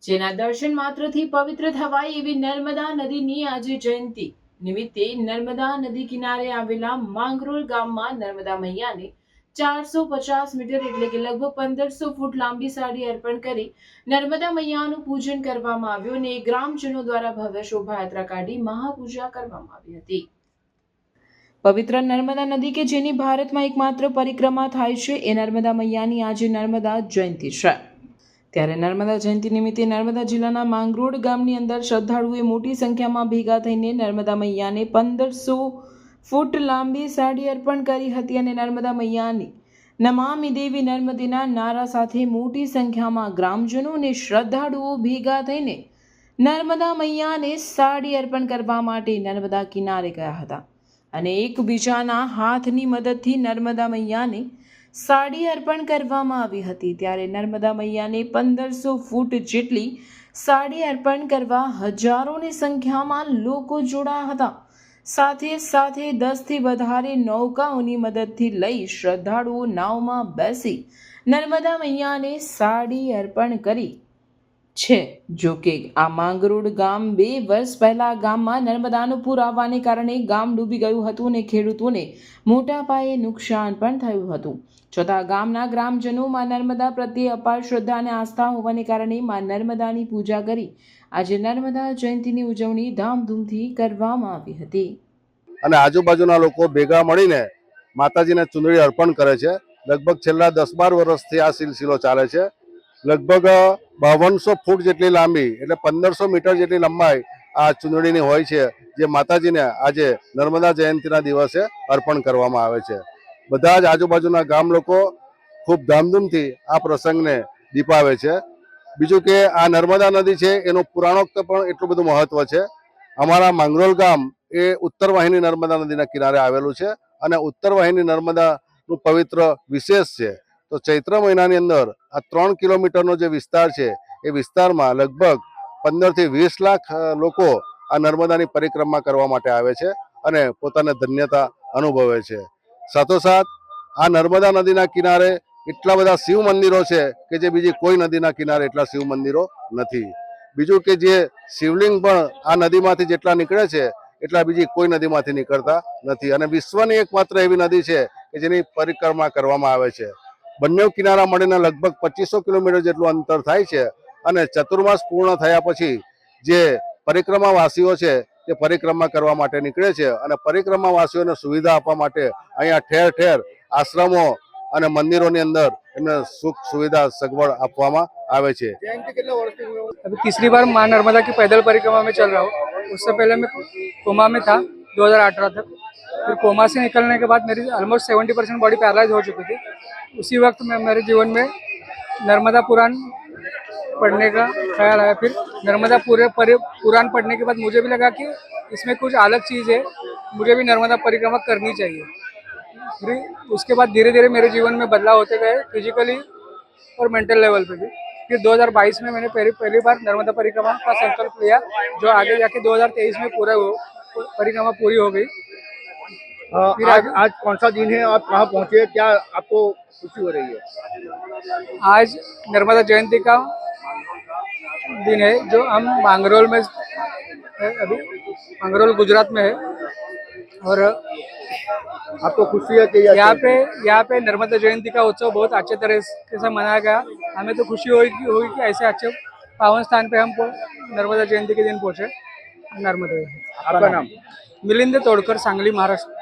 જેના દર્શન માત્રથી પવિત્ર થવાય એવી નર્મદા નદીની આજે જયંતિ નિમિત્તે નર્મદા નદી કિનારે આવેલા માંગરોળ ગામમાં નર્મદા મૈયાને 450 મીટર એટલે કે લગભગ 1500 ફૂટ લાંબી સાડી અર્પણ કરી નર્મદા મૈયાનું પૂજન કરવામાં આવ્યું અને ગ્રામજનો દ્વારા ભવ્ય શોભાયાત્રા કાઢી મહાપૂજા કરવામાં આવી હતી। પવિત્ર નર્મદા નદી કે જેની ભારતમાં એકમાત્ર પરિક્રમા થાય છે એ નર્મદા મૈયાની આજે નર્મદા જયંતિ છે। ત્યારે નર્મદા જયંતિ નિમિત્તે નર્મદા જિલ્લાના માંગરોળ ગામની અંદર શ્રદ્ધાળુઓએ મોટી સંખ્યામાં ભેગા થઈને નર્મદા મૈયાને 1500 ફૂટ લાંબી સાડી અર્પણ કરી હતી અને નર્મદા મૈયાની નમામિ દેવી નર્મદેના નારા સાથે મોટી સંખ્યામાં ગ્રામજનો અને શ્રદ્ધાળુઓ ભેગા થઈને નર્મદા મૈયાને સાડી અર્પણ કરવા માટે નર્મદા કિનારે ગયા હતા અને એકબીજાના હાથની મદદથી નર્મદા મૈયાને સાડી અર્પણ કરવામાં આવી હતી। ત્યારે નર્મદા મૈયાને 1500 ફૂટ જેટલી સાડી અર્પણ કરવા હજારોની સંખ્યામાં લોકો જોડાયા હતા। સાથે સાથે 10થી વધારે નૌકાઓની મદદથી લઈ શ્રદ્ધાળુઓ નાવમાં બેસી નર્મદા મૈયાને સાડી અર્પણ કરી છે। જો કે આ માંગરોળ ગામ 2 વર્ષ પહેલા ગામમાં નર્મદાનું પૂર આવવાને કારણે ગામ ડૂબી ગયું હતું અને ખેડૂતોને મોટા પાયે નુકસાન પણ થયું હતું। છતાં ગામના ગ્રામજનો માં નર્મદા પ્રત્યે અપાર શ્રદ્ધા અને આસ્થા હોવાને કારણે માં નર્મદાની પૂજા કરી આજે નર્મદા જયંતિની ઉજવણી ધામધૂમથી કરવામાં આવી હતી અને આજુબાજુના લોકો ભેગા મળીને માતાજીને ચુંદડી અર્પણ કરે છે। લગભગ છેલ્લા 10-12 વર્ષથી આ સિલસિલો ચાલે છે। લગભગ 5200 ફૂટ જેટલી લાંબી એટલે 1500 મીટર જેટલી લંબાઈ આ ચુંદડીની હોય છે, જે માતાજીને આજે નર્મદા જયંતિના દિવસે અર્પણ કરવામાં આવે છે। બધા જ આજુબાજુના ગામ લોકો ખૂબ ધામધૂમથી આ પ્રસંગને દીપાવે છે। બીજું કે આ નર્મદા નદી છે એનું પુરાણોક્ત પણ એટલું બધું મહત્વ છે। અમારા માંગરોળ ગામ એ ઉત્તર વાહિની નર્મદા નદીના કિનારે આવેલું છે અને ઉત્તર વાહિની નર્મદાનું પવિત્ર વિશેષ છે। તો ચૈત્ર મહિનાની અંદર આ 3 કિલોમીટરનો જે વિસ્તાર છે એ વિસ્તારમાં લગભગ 15 થી 20 લાખ લોકો આ નર્મદાની પરિક્રમા કરવા માટે આવે છે અને પોતાને ધન્યતા અનુભવે છે। સાથોસાથ આ નર્મદા નદીના કિનારે એટલા બધા શિવ મંદિરો છે કે જે બીજી કોઈ નદીના કિનારે એટલા શિવ મંદિરો નથી। બીજું કે જે શિવલિંગ પણ આ નદીમાંથી જેટલા નીકળે છે એટલા બીજી કોઈ નદીમાંથી નીકળતા નથી અને વિશ્વની એકમાત્ર એવી નદી છે કે જેની પરિક્રમા કરવામાં આવે છે। બંને કિનારા મળીને લગભગ 2500 કિલોમીટર જેટલું અંતર થાય છે અને ચતુર્માસ પૂર્ણ થયા પછી જે પરિક્રમાવાસીઓ છે તે પરિક્રમા કરવા માટે નીકળે છે અને પરિક્રમાવાસીઓને સુવિધા આપવા માટે અહીંયા ઠેર ઠેર આશ્રમો અને મંदिरों अंदर इन्हें सुख सुविधा सगवड़ આપવામાં આવે છે। अभी तीसरी बार माँ नर्मदा की पैदल परिक्रमा में चल रहा हूँ। उससे पहले मैं कोमा में था 2018 तक। फिर कोमा से निकलने के बाद मेरी ऑलमोस्ट 70% बॉडी पैरालाइज हो चुकी थी। उसी वक्त में मेरे जीवन में नर्मदा पुराण पढ़ने का ख्याल आया। फिर नर्मदा पुराण पढ़ने के बाद मुझे भी लगा कि इसमें कुछ अलग चीज़ है, मुझे भी नर्मदा परिक्रमा करनी चाहिए। फिर उसके बाद धीरे धीरे मेरे जीवन में बदलाव होते गए, फिजिकली और मेंटल लेवल पे भी। फिर 2022 में मैंने पहली बार नर्मदा परिक्रमा का संकल्प लिया, जो आगे जाके 2023 में परिक्रमा पूरी हो गई। आज कौन सा दिन है, आप कहाँ पहुँचे, क्या आपको खुशी हो रही है? आज नर्मदा जयंती का दिन है, जो हम मांगरोल में है। अभी मांगरोल गुजरात में है और आपको खुशी है कि यहाँ पे नर्मदा जयंती का उत्सव बहुत अच्छे तरह से मनाया गया। हमें तो खुशी होगी कि ऐसे अच्छे पावन स्थान पे हम नर्मदा जयंती के दिन पहुँचे। नर्मदा। आपका नाम? मिलिंद तोड़कर, सांगली, महाराष्ट्र।